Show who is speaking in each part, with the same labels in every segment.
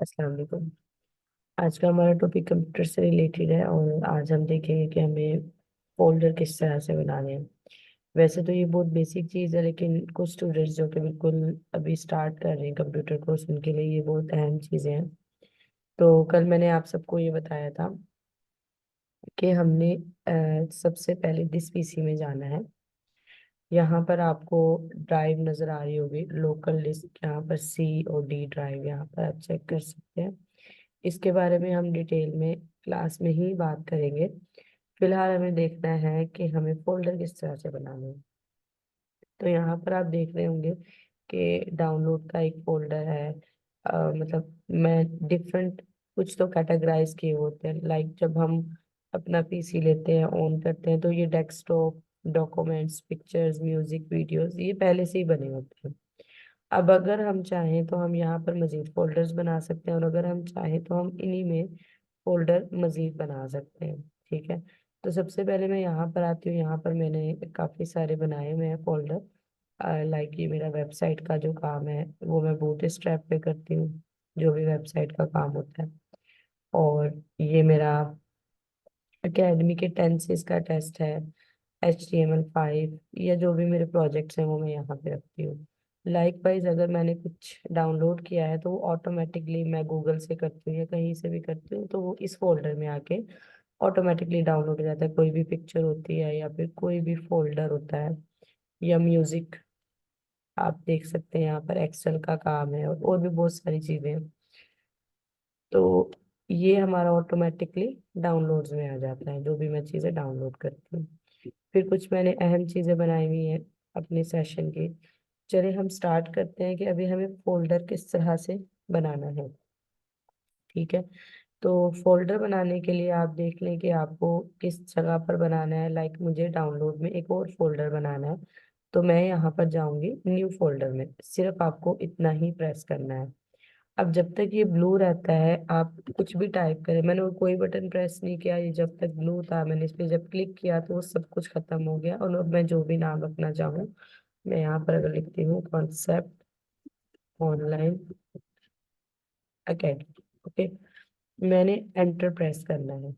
Speaker 1: अस्सलाम वालेकुम। आज का हमारा टॉपिक कंप्यूटर से रिलेटेड है और आज हम देखेंगे कि हमें फोल्डर किस तरह से बनाने हैं। वैसे तो ये बहुत बेसिक चीज़ है, लेकिन कुछ स्टूडेंट्स जो कि बिल्कुल अभी स्टार्ट कर रहे हैं कंप्यूटर कोर्स, उनके लिए ये बहुत अहम चीज़ें हैं। तो कल मैंने आप सबको ये बताया था कि हमने सबसे पहले दिस पीसी में जाना है। यहाँ पर आपको ड्राइव नज़र आ रही होगी, लोकल डिस्क, यहाँ पर सी और डी ड्राइव, यहाँ पर आप चेक कर सकते हैं। इसके बारे में हम डिटेल में क्लास में ही बात करेंगे। फिलहाल हमें देखना है कि हमें फोल्डर किस तरह से बनाना है। तो यहाँ पर आप देख रहे होंगे कि डाउनलोड का एक फोल्डर है। मतलब मैं डिफरेंट कुछ तो कैटेगराइज किए होते हैं। लाइक जब हम अपना पीसी लेते हैं, ऑन करते हैं, तो ये desktop, documents, pictures, music, videos, ये पहले से ही बने होते हैं। अब अगर हम चाहें तो हम यहाँ पर मजीद फोल्डर्स बना सकते हैं, और अगर हम चाहें तो हम इन्हीं में फोल्डर मजीद बना सकते हैं। ठीक है। तो सबसे पहले मैं यहाँ पर आती हूँ। यहाँ पर मैंने काफ़ी सारे बनाए हुए हैं फोल्डर। लाइक ये मेरा वेबसाइट का जो काम है वो मैं बूट स्ट्रैप पे करती हूँ, जो भी वेबसाइट का काम होता है। और ये मेरा अकेडमी के टेंसेस का टेस्ट है, HTML5, या जो भी मेरे प्रोजेक्ट्स हैं वो मैं यहाँ पे रखती हूँ। लाइक वाइज अगर मैंने कुछ डाउनलोड किया है तो वो ऑटोमेटिकली मैं गूगल से करती हूँ या कहीं से भी करती हूँ, तो वो इस फोल्डर में आके ऑटोमेटिकली डाउनलोड हो जाता है। कोई भी पिक्चर होती है या फिर कोई भी फोल्डर होता है, या म्यूजिक, आप देख सकते हैं यहाँ पर एक्सेल का काम है और भी बहुत सारी चीजें हैं। तो ये हमारा ऑटोमेटिकली डाउनलोड्स में आ जाता है, जो भी मैं चीज़ें डाउनलोड करती हूँ। फिर कुछ मैंने अहम चीज़ें बनाई हुई हैं अपने सेशन की। चलिए हम स्टार्ट करते हैं कि अभी हमें फोल्डर किस तरह से बनाना है। ठीक है। तो फोल्डर बनाने के लिए आप देख लें कि आपको किस जगह पर बनाना है। लाइक मुझे डाउनलोड में एक और फोल्डर बनाना है, तो मैं यहाँ पर जाऊंगी न्यू फोल्डर में। सिर्फ आपको इतना ही प्रेस करना है। अब जब तक ये ब्लू रहता है आप कुछ भी टाइप करें, मैंने वो कोई बटन प्रेस नहीं किया, ये जब तक ब्लू था मैंने इस पे जब क्लिक किया तो वो सब कुछ खत्म हो गया। और अब मैं जो भी नाम रखना चाहूँ, मैं यहाँ पर अगर लिखती हूँ कॉन्सेप्ट ऑनलाइन अकेडमी, ओके, मैंने एंटर प्रेस करना है।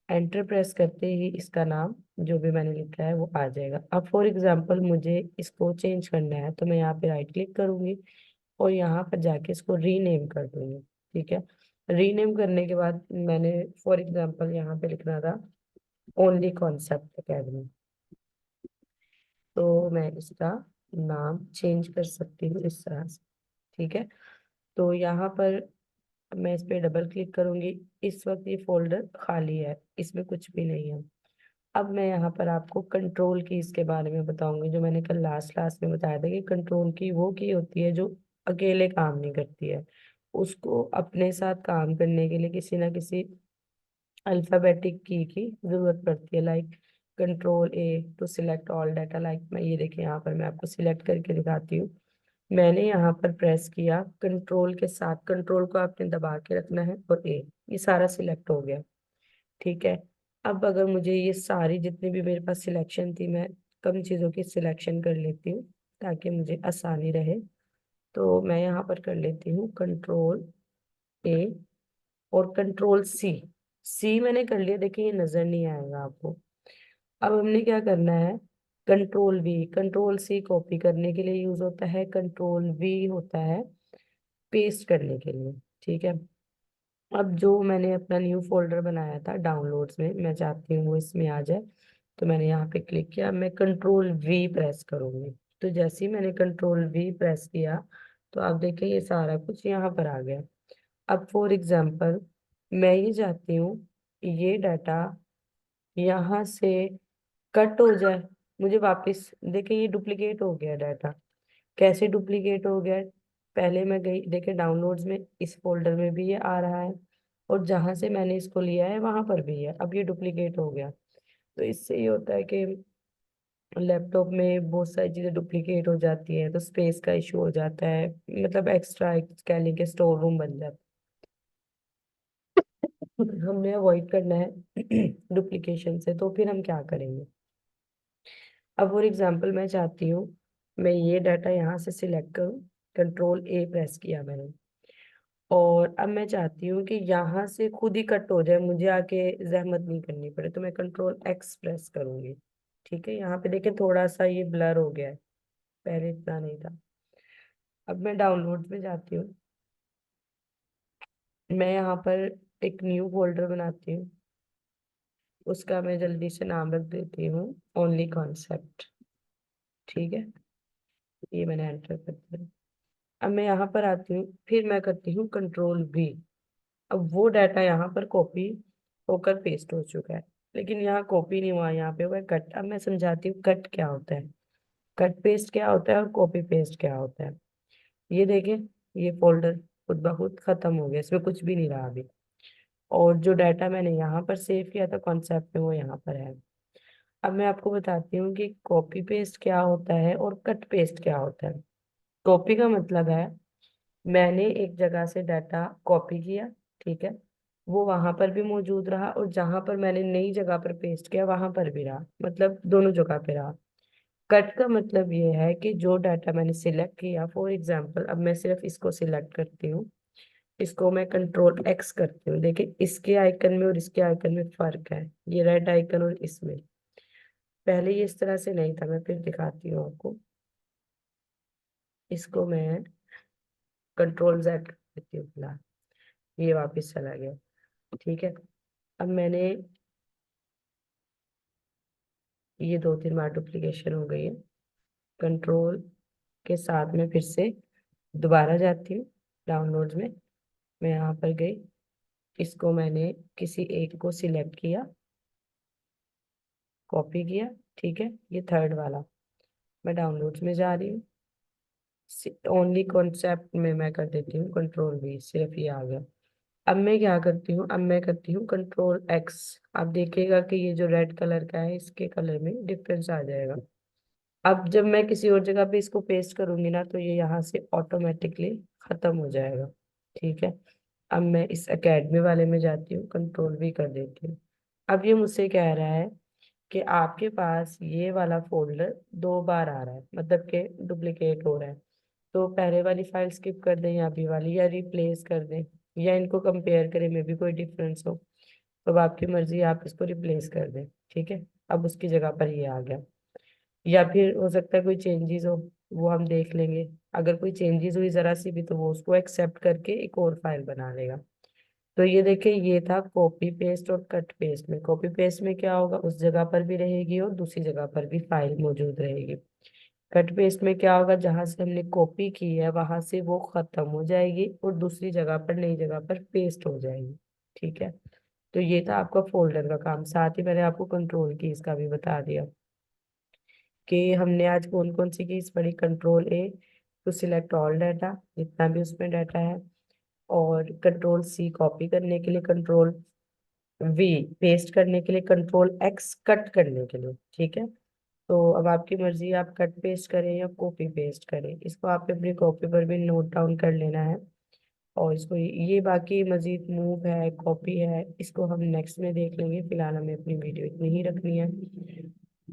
Speaker 1: एंटर प्रेस करते ही इसका नाम जो भी मैंने लिखा है वो आ जाएगा। अब फॉर एग्जांपल मुझे इसको चेंज करना है, तो मैं यहाँ पे राइट क्लिक करूंगी और यहाँ पर जाके इसको रीनेम कर दूंगी। ठीक है। रीनेम करने के बाद मैंने फॉर एग्जांपल यहाँ पे लिखना था ओनली कॉन्सेप्ट अकेडमी, तो मैं इसका नाम चेंज कर सकती हूँ इस तरह से। ठीक है। तो यहाँ पर मैं इस पे डबल क्लिक करूंगी। इस वक्त ये फोल्डर खाली है, इसमें कुछ भी नहीं है। अब मैं यहाँ पर आपको कंट्रोल की इसके बारे में बताऊंगी, जो मैंने कल लास्ट क्लास में बताया था कि कंट्रोल की वो की होती है जो अकेले काम नहीं करती है। उसको अपने साथ काम करने के लिए किसी ना किसी अल्फाबेटिक की जरूरत पड़ती है। Like control A to select all data. Like मैं ये देखिए यहाँ पर मैं आपको सिलेक्ट करके दिखाती हूँ। मैंने यहाँ पर प्रेस किया कंट्रोल के साथ, कंट्रोल को आपने दबा के रखना है, और A, ये सारा सिलेक्ट हो गया। ठीक है। अब अगर मुझे ये सारी जितनी भी मेरे पास सिलेक्शन थी, मैं कम चीज़ों की सिलेक्शन कर लेती हूँ ताकि मुझे आसानी रहे। तो मैं यहाँ पर कर लेती हूँ कंट्रोल A और कंट्रोल सी मैंने कर लिया। देखिए ये नजर नहीं आएगा आपको। अब हमने क्या करना है, कंट्रोल C कॉपी करने के लिए यूज होता है, कंट्रोल V होता है पेस्ट करने के लिए। ठीक है। अब जो मैंने अपना न्यू फोल्डर बनाया था डाउनलोड्स में, मैं चाहती हूँ वो इसमें आ जाए, तो मैंने यहाँ पे क्लिक किया। मैं कंट्रोल V प्रेस करूंगी। तो जैसे ही मैंने कंट्रोल V प्रेस किया तो आप देखें ये सारा कुछ यहाँ पर आ गया। अब फॉर एग्जांपल मैं ये चाहती हूँ ये डाटा यहाँ से कट हो जाए, मुझे वापस देखें ये डुप्लीकेट हो गया डाटा। कैसे डुप्लीकेट हो गया, पहले मैं गई देखे डाउनलोड्स में, इस फोल्डर में भी ये आ रहा है और जहां से मैंने इसको लिया है वहां पर भी है। अब ये डुप्लीकेट हो गया। तो इससे ये होता है कि लैपटॉप में बहुत सारी चीजें डुप्लीकेट हो जाती है, तो स्पेस का इशू हो जाता है, मतलब एक्स्ट्रा कह लें कि स्टोर रूम बन जाता है। हमने अवॉइड करना है डुप्लीकेशन से, तो फिर हम क्या करेंगे। अब फॉर एग्जांपल मैं चाहती हूँ मैं ये डाटा यहाँ से सिलेक्ट करूँ, कंट्रोल A प्रेस किया मैंने, और अब मैं चाहती हूँ कि यहाँ से खुद ही कट हो जाए, मुझे आके जहमत नहीं करनी पड़े, तो मैं कंट्रोल X प्रेस करूंगी। ठीक है, यहाँ पे देखें थोड़ा सा ये ब्लर हो गया है, पहले इतना नहीं था। अब मैं डाउनलोड में जाती हूँ, मैं यहाँ पर एक न्यू फोल्डर बनाती हूँ, उसका मैं जल्दी से नाम रख देती हूँ ओनली कॉन्सेप्ट। ठीक है, ये मैंने एंटर कर दिया। अब मैं यहाँ पर आती हूँ, फिर मैं करती हूँ कंट्रोल V। अब वो डाटा यहाँ पर कॉपी होकर पेस्ट हो चुका है, लेकिन यहाँ कॉपी नहीं हुआ, यहाँ पे हुआ है कट। अब मैं समझाती हूँ कट क्या होता है, कट पेस्ट क्या होता है और कॉपी पेस्ट क्या होता है। ये देखें, ये फोल्डर खुद ब खुद खत्म हो गया, इसमें कुछ भी नहीं रहा अभी। और जो डाटा मैंने यहाँ पर सेव किया था कॉन्सेप्ट में, वो यहाँ पर है। अब मैं आपको बताती हूँ कि कॉपी पेस्ट क्या होता है और कट पेस्ट क्या होता है। कॉपी का मतलब है मैंने एक जगह से डाटा कॉपी किया, ठीक है, वो वहां पर भी मौजूद रहा, और जहां पर मैंने नई जगह पर पेस्ट किया वहां पर भी रहा, मतलब दोनों जगह पे रहा। कट का मतलब ये है कि जो डाटा मैंने सिलेक्ट किया, फॉर एग्जांपल अब मैं सिर्फ इसको सिलेक्ट करती हूँ, इसको मैं कंट्रोल X करती हूँ। देखिए इसके आइकन में और इसके आइकन में फर्क है, ये रेड आइकन और इसमें। पहले ये इस तरह से नहीं था, मैं फिर दिखाती हूँ आपको। इसको मैं कंट्रोल Z कर देती हूँ फिलहाल, ये वापस चला गया। ठीक है, अब मैंने ये 2-3 बार डुप्लीकेशन हो गई है, कंट्रोल के साथ में फिर से दोबारा जाती हूँ डाउनलोड्स में। मैं यहाँ पर गई, इसको मैंने किसी एक को सिलेक्ट किया, कॉपी किया, ठीक है, ये थर्ड वाला। मैं डाउनलोड्स में जा रही हूँ, ओनली कॉन्सेप्ट में मैं कर देती हूँ कंट्रोल V, सिर्फ ये आ गया। अब मैं क्या करती हूँ, अब मैं करती हूँ कंट्रोल X। आप देखिएगा कि ये जो रेड कलर का है, इसके कलर में डिफरेंस आ जाएगा। अब जब मैं किसी और जगह पे इसको पेस्ट करूंगी ना, तो ये यहाँ से ऑटोमेटिकली खत्म हो जाएगा। ठीक है, अब मैं इस एकेडमी वाले में जाती हूँ, कंट्रोल V कर देती हूँ। अब ये मुझसे कह रहा है कि आपके पास ये वाला फोल्डर 2 बार आ रहा है, मतलब कि डुप्लीकेट हो रहा है। तो पहले वाली फाइल स्किप कर दें या अभी वाली, या रिप्लेस कर दें, या इनको कंपेयर करें में भी कोई डिफरेंस हो, तो अब आपकी मर्जी, आप इसको रिप्लेस कर दें। ठीक है, अब उसकी जगह पर ये आ गया। या फिर हो सकता है कोई चेंजेस हो, वो हम देख लेंगे। अगर कोई चेंजेस हुई जरा सी भी, तो वो उसको एक्सेप्ट करके एक और फाइल बना लेगा। तो ये देखिए, ये था कॉपी पेस्ट और कट पेस्ट में। कॉपी पेस्ट में क्या होगा, उस जगह पर भी रहेगी और दूसरी जगह पर भी फाइल मौजूद रहेगी। कट पेस्ट में क्या होगा, जहां से हमने कॉपी की है वहां से वो खत्म हो जाएगी और दूसरी जगह पर, नई जगह पर पेस्ट हो जाएगी। ठीक है, तो ये था आपका फोल्डर का काम। साथ ही मैंने आपको कंट्रोल की इसका भी बता दिया कि हमने आज कौन कौन सी कीज पढ़ी। Control A to select all data, जितना भी उसमें डाटा है, और कंट्रोल C कॉपी करने के लिए, कंट्रोल V पेस्ट करने के लिए, कंट्रोल X कट करने के लिए। ठीक है, तो अब आपकी मर्जी, आप कट पेस्ट करें या कॉपी पेस्ट करें। इसको आप अपनी कॉपी पर भी नोट डाउन कर लेना है। और इसको ये बाकी मजीद मूव है, कॉपी है, इसको हम नेक्स्ट में देख लेंगे। फिलहाल हमें अपनी वीडियो इतनी ही रखनी है।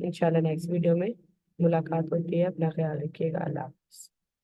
Speaker 1: इंशाल्लाह नेक्स्ट वीडियो में मुलाकात होती है। अपना ख्याल रखिएगा। अल्लाह हाफ़िज़।